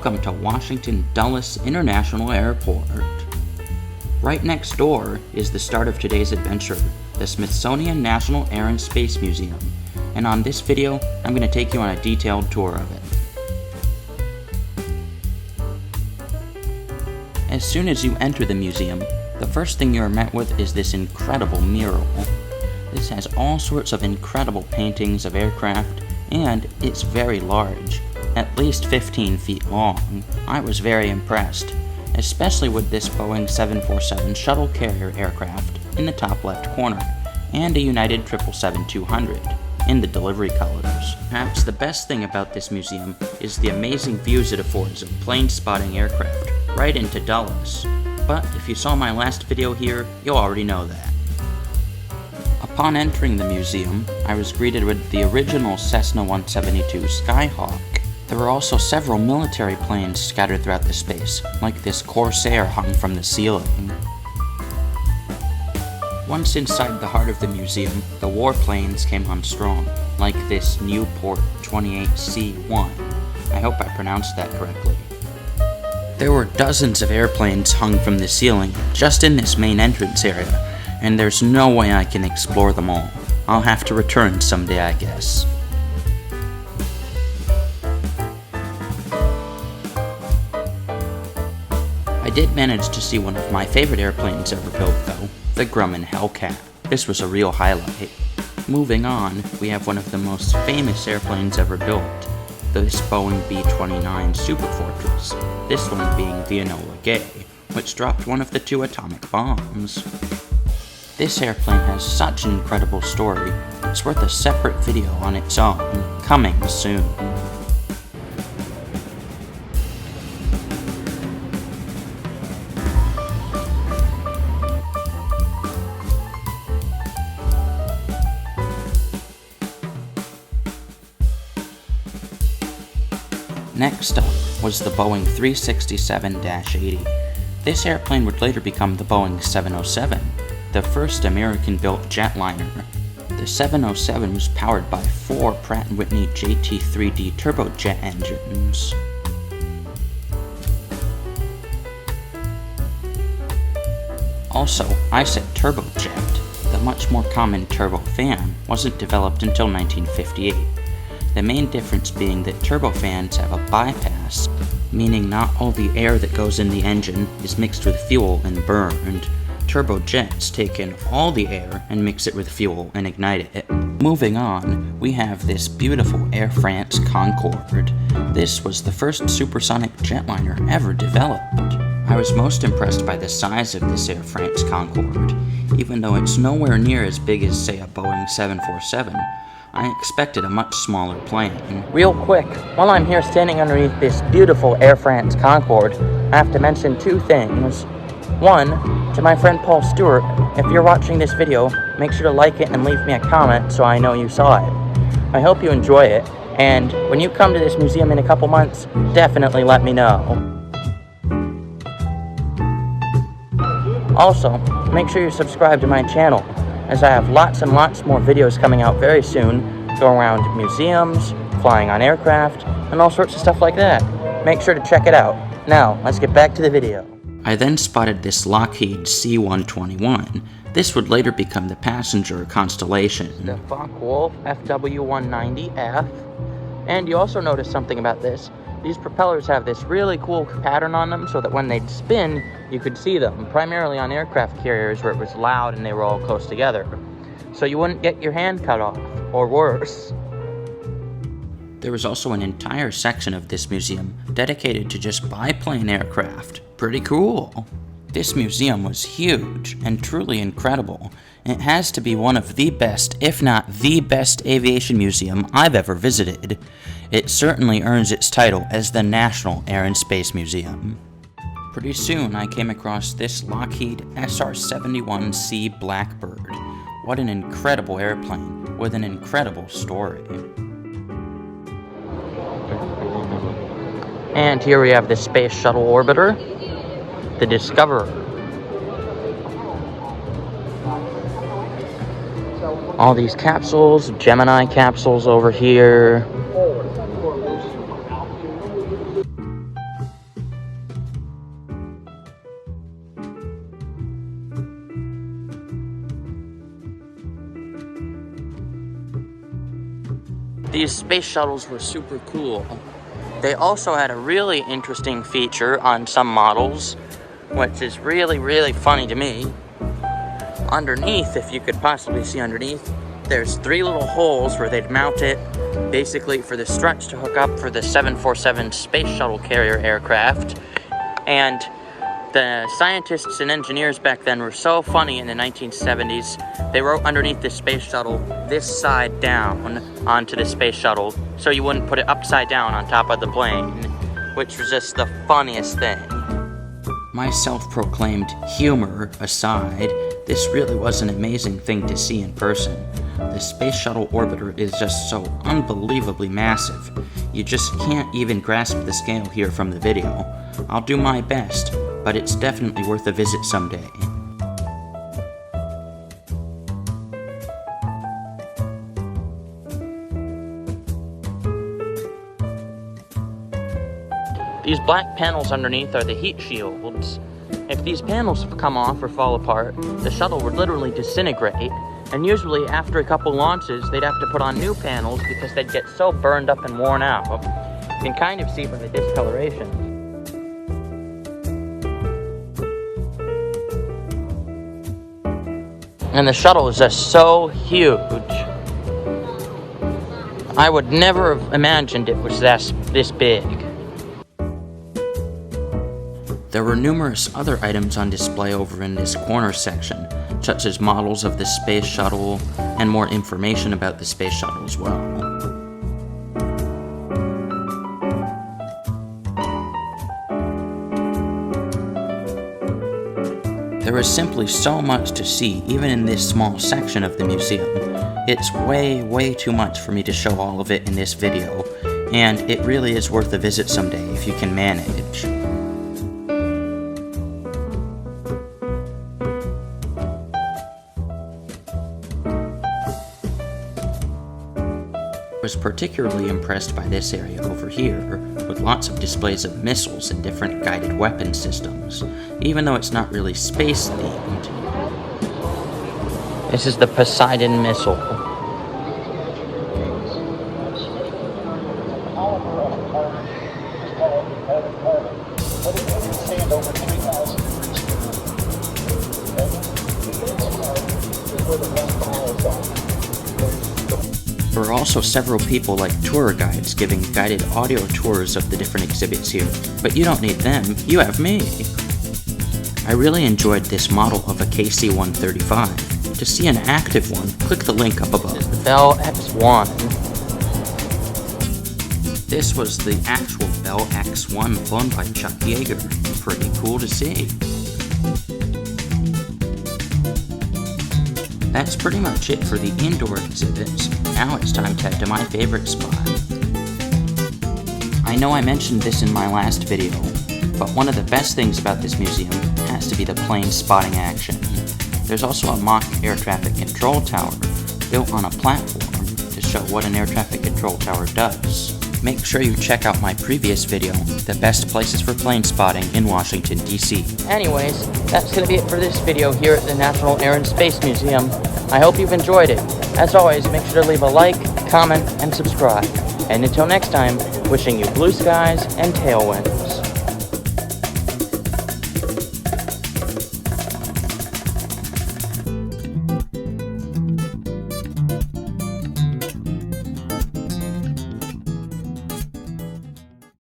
Welcome to Washington Dulles International Airport. Right next door is the start of today's adventure, the Smithsonian National Air and Space Museum, and on this video, I'm going to take you on a detailed tour of it. As soon as you enter the museum, the first thing you are met with is this incredible mural. This has all sorts of incredible paintings of aircraft, and it's very large, at least 15 feet long. I was very impressed, especially with this Boeing 747 shuttle carrier aircraft in the top left corner, and a United 777-200 in the delivery colors. Perhaps the best thing about this museum is the amazing views it affords of plane spotting aircraft right into Dulles. But if you saw my last video here, you'll already know that. Upon entering the museum, I was greeted with the original Cessna 172 Skyhawk. There were also several military planes scattered throughout the space, like this Corsair hung from the ceiling. Once inside the heart of the museum, the warplanes came on strong, like this Newport 28C-1. I hope I pronounced that correctly. There were dozens of airplanes hung from the ceiling just in this main entrance area, and there's no way I can explore them all. I'll have to return someday, I guess. I did manage to see one of my favorite airplanes ever built though, the Grumman Hellcat. This was a real highlight. Moving on, we have one of the most famous airplanes ever built, this Boeing B-29 Superfortress, this one being the Enola Gay, which dropped one of the 2 atomic bombs. This airplane has such an incredible story, it's worth a separate video on its own, coming soon. Next up was the Boeing 367-80. This airplane would later become the Boeing 707, the first American-built jetliner. The 707 was powered by 4 Pratt & Whitney JT3D turbojet engines. Also, I said turbojet. The much more common turbofan wasn't developed until 1958. The main difference being that turbofans have a bypass, meaning not all the air that goes in the engine is mixed with fuel and burned. Turbojets take in all the air and mix it with fuel and ignite it. Moving on, we have this beautiful Air France Concorde. This was the first supersonic jetliner ever developed. I was most impressed by the size of this Air France Concorde. Even though it's nowhere near as big as, say, a Boeing 747, I expected a much smaller plane. Real quick, while I'm here standing underneath this beautiful Air France Concorde, I have to mention 2 things. One, to my friend Paul Stewart, if you're watching this video, make sure to like it and leave me a comment so I know you saw it. I hope you enjoy it, and when you come to this museum in a couple months, definitely let me know. Also, make sure you subscribe to my channel, as I have lots and lots more videos coming out very soon, go around museums, flying on aircraft, and all sorts of stuff like that. Make sure to check it out. Now, let's get back to the video. I then spotted this Lockheed C-121. This would later become the passenger Constellation. The Focke-Wulf FW-190F. And you also notice something about this. These propellers have this really cool pattern on them so that when they'd spin, you could see them, primarily on aircraft carriers where it was loud and they were all close together. So you wouldn't get your hand cut off, or worse. There was also an entire section of this museum dedicated to just biplane aircraft. Pretty cool. This museum was huge and truly incredible. It has to be one of the best, if not the best, aviation museum I've ever visited. It certainly earns its title as the National Air and Space Museum. Pretty soon I came across this Lockheed SR-71 Blackbird. What an incredible airplane with an incredible story. And here we have the Space Shuttle Orbiter, the Discoverer. All these capsules, Gemini capsules over here. These space shuttles were super cool. They also had a really interesting feature on some models, which is really, really funny to me. Underneath, if you could possibly see underneath, there's 3 little holes where they'd mount it, basically for the struts to hook up for the 747 Space Shuttle carrier aircraft. And the scientists and engineers back then were so funny in the 1970s, they wrote underneath the space shuttle, this side down onto the space shuttle, so you wouldn't put it upside down on top of the plane, which was just the funniest thing. My self-proclaimed humor aside, this really was an amazing thing to see in person. The Space Shuttle orbiter is just so unbelievably massive. You just can't even grasp the scale here from the video. I'll do my best, but it's definitely worth a visit someday. These black panels underneath are the heat shields. If these panels come off or fall apart, the shuttle would literally disintegrate, and usually after a couple launches, they'd have to put on new panels because they'd get so burned up and worn out. You can kind of see by the discoloration. And the shuttle is just so huge. I would never have imagined it was this big. There were numerous other items on display over in this corner section, such as models of the space shuttle and more information about the space shuttle as well. There is simply so much to see even in this small section of the museum. It's way too much for me to show all of it in this video, and it really is worth a visit someday if you can manage. I was particularly impressed by this area over here, with lots of displays of missiles and different guided weapon systems, even though it's not really space-themed. This is the Poseidon missile. There are also several people like tour guides giving guided audio tours of the different exhibits here, but you don't need them, you have me. I really enjoyed this model of a KC-135. To see an active one, click the link up above. This is the Bell X-1. This was the actual Bell X-1 flown by Chuck Yeager. Pretty cool to see. That's pretty much it for the indoor exhibits. Now it's time to head to my favorite spot. I know I mentioned this in my last video, but one of the best things about this museum has to be the plane spotting action. There's also a mock air traffic control tower built on a platform to show what an air traffic control tower does. Make sure you check out my previous video, The Best Places for Plane Spotting in Washington, D.C. Anyways, that's going to be it for this video here at the National Air and Space Museum. I hope you've enjoyed it. As always, make sure to leave a like, comment, and subscribe. And until next time, wishing you blue skies and tailwind.